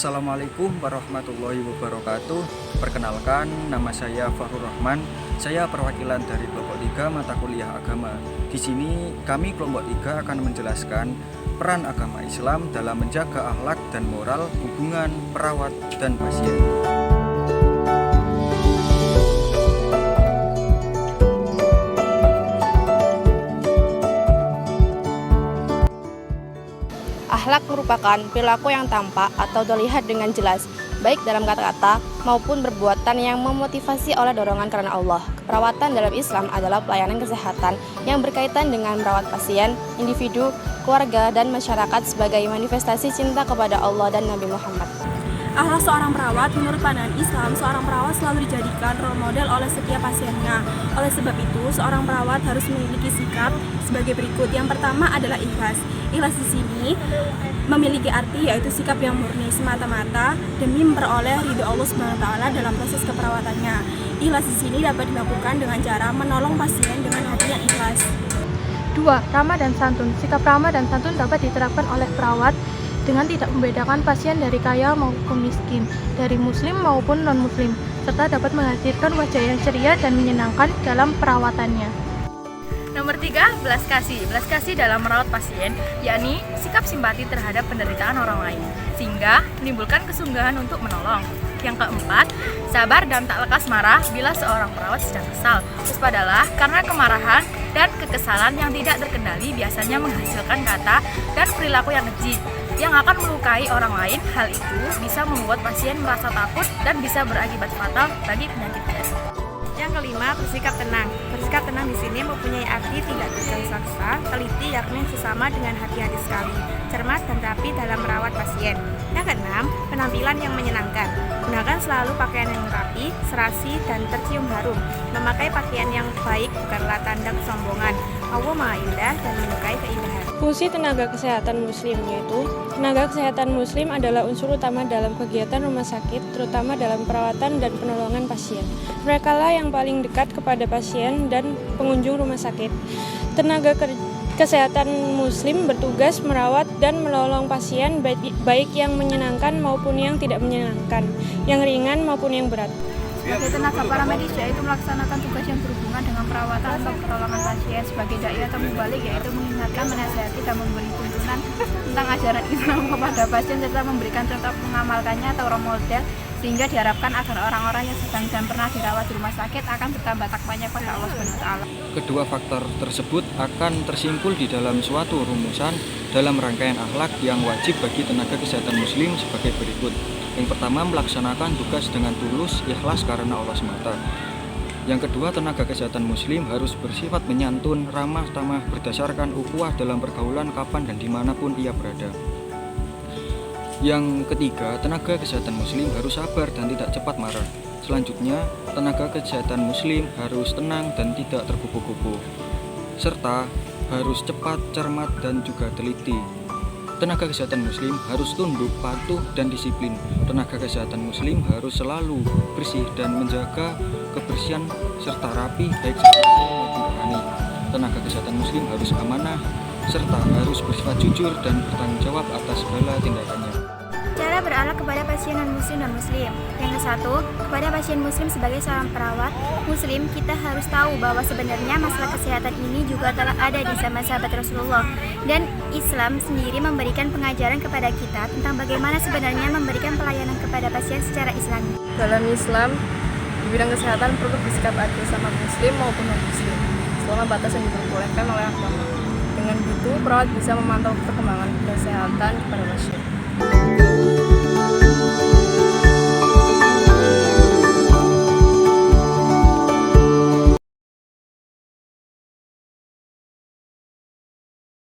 Assalamualaikum warahmatullahi wabarakatuh. Perkenalkan, nama saya Fahrul Rahman. Saya perwakilan dari kelompok 3 mata kuliah agama. Di sini kami kelompok 3 akan menjelaskan peran agama Islam dalam menjaga akhlak dan moral hubungan perawat dan pasien. Akhlak merupakan perilaku yang tampak atau terlihat dengan jelas, baik dalam kata-kata maupun perbuatan yang memotivasi oleh dorongan karena Allah. Keperawatan dalam Islam adalah pelayanan kesehatan yang berkaitan dengan merawat pasien, individu, keluarga, dan masyarakat sebagai manifestasi cinta kepada Allah dan Nabi Muhammad. Akhlak seorang perawat, menurut pandangan Islam, seorang perawat selalu dijadikan role model oleh setiap pasiennya. Oleh sebab itu, seorang perawat harus memiliki sikap sebagai berikut. Yang pertama adalah ikhlas. Ikhlas di sini memiliki arti yaitu sikap yang murni semata-mata demi memperoleh ridho Allah SWT dalam proses keperawatannya. Ikhlas di sini dapat dilakukan dengan cara menolong pasien dengan hati yang ikhlas. 2. Ramah dan santun. Sikap ramah dan santun dapat diterapkan oleh perawat dengan tidak membedakan pasien dari kaya maupun miskin, dari muslim maupun non-muslim, serta dapat menghadirkan wajah yang ceria dan menyenangkan dalam perawatannya. Nomor 3, belas kasih. Belas kasih dalam merawat pasien, yakni sikap simpati terhadap penderitaan orang lain, sehingga menimbulkan kesungguhan untuk menolong. Yang keempat, sabar dan tak lekas marah bila seorang perawat sedang kesal. Waspadalah karena kemarahan dan kekesalan yang tidak terkendali biasanya menghasilkan kata dan perilaku yang keji yang akan melukai orang lain. Hal itu bisa membuat pasien merasa takut dan bisa berakibat fatal bagi penyakitnya. Yang kelima, bersikap tenang. Bersikap tenang di sini mempunyai arti tidak tergesa-gesa, teliti yakni sesama dengan hati-hati sekali, cermat dan rapi dalam merawat pasien. Yang keenam, penampilan yang menyenangkan. Gunakan selalu pakaian yang rapi, serasi, dan tercium harum. Memakai pakaian yang baik bukanlah tanda kesombongan. Allah Maha Indah dan menyukai keindahan. Fungsi tenaga kesehatan muslim yaitu tenaga kesehatan muslim adalah unsur utama dalam kegiatan rumah sakit, terutama dalam perawatan dan penolongan pasien. Mereka lah yang paling dekat kepada pasien dan pengunjung rumah sakit. Tenaga kesehatan muslim bertugas merawat dan menolong pasien baik yang menyenangkan maupun yang tidak menyenangkan, yang ringan maupun yang berat. Sebagai tenaga paramedis yaitu melaksanakan tugas yang berhubungan dengan perawatan atau pertolongan pasien. Sebagai dai atau mubalik yaitu mengingatkan, menasihati, dan memberi tuntunan tentang ajaran Islam kepada pasien serta memberikan contoh mengamalkannya atau role model, sehingga diharapkan agar orang-orang yang sedang dan pernah dirawat di rumah sakit akan bertambah takwanya kepada Allah SWT. Kedua faktor tersebut akan tersimpul di dalam suatu rumusan dalam rangkaian akhlak yang wajib bagi tenaga kesehatan muslim sebagai berikut. Yang pertama, melaksanakan tugas dengan tulus, ikhlas karena Allah semata. Yang kedua, tenaga kesehatan muslim harus bersifat menyantun, ramah tamah berdasarkan ukhuwah dalam pergaulan kapan dan dimanapun ia berada. Yang ketiga, tenaga kesehatan muslim harus sabar dan tidak cepat marah. Selanjutnya, tenaga kesehatan muslim harus tenang dan tidak terkupu-kupu, serta harus cepat, cermat, dan juga teliti. Tenaga kesehatan muslim harus tunduk, patuh, dan disiplin. Tenaga kesehatan muslim harus selalu bersih dan menjaga kebersihan serta rapi baik secara maupun rohani. Tenaga kesehatan muslim harus amanah serta harus bersifat jujur dan bertanggung jawab atas segala tindakannya. Cara berakhlak kepada pasien non-muslim dan muslim. Yang ke-1, kepada pasien muslim sebagai seorang perawat muslim, kita harus tahu bahwa sebenarnya masalah kesehatan ini juga telah ada di zaman sahabat Rasulullah. Dan Islam sendiri memberikan pengajaran kepada kita tentang bagaimana sebenarnya memberikan pelayanan kepada pasien secara Islami. Dalam Islam, di bidang kesehatan perlu bersikap adil sama muslim maupun non-muslim, selama batas yang diperbolehkan oleh agama. Dengan begitu, perawat bisa memantau perkembangan kesehatan kepada pasien.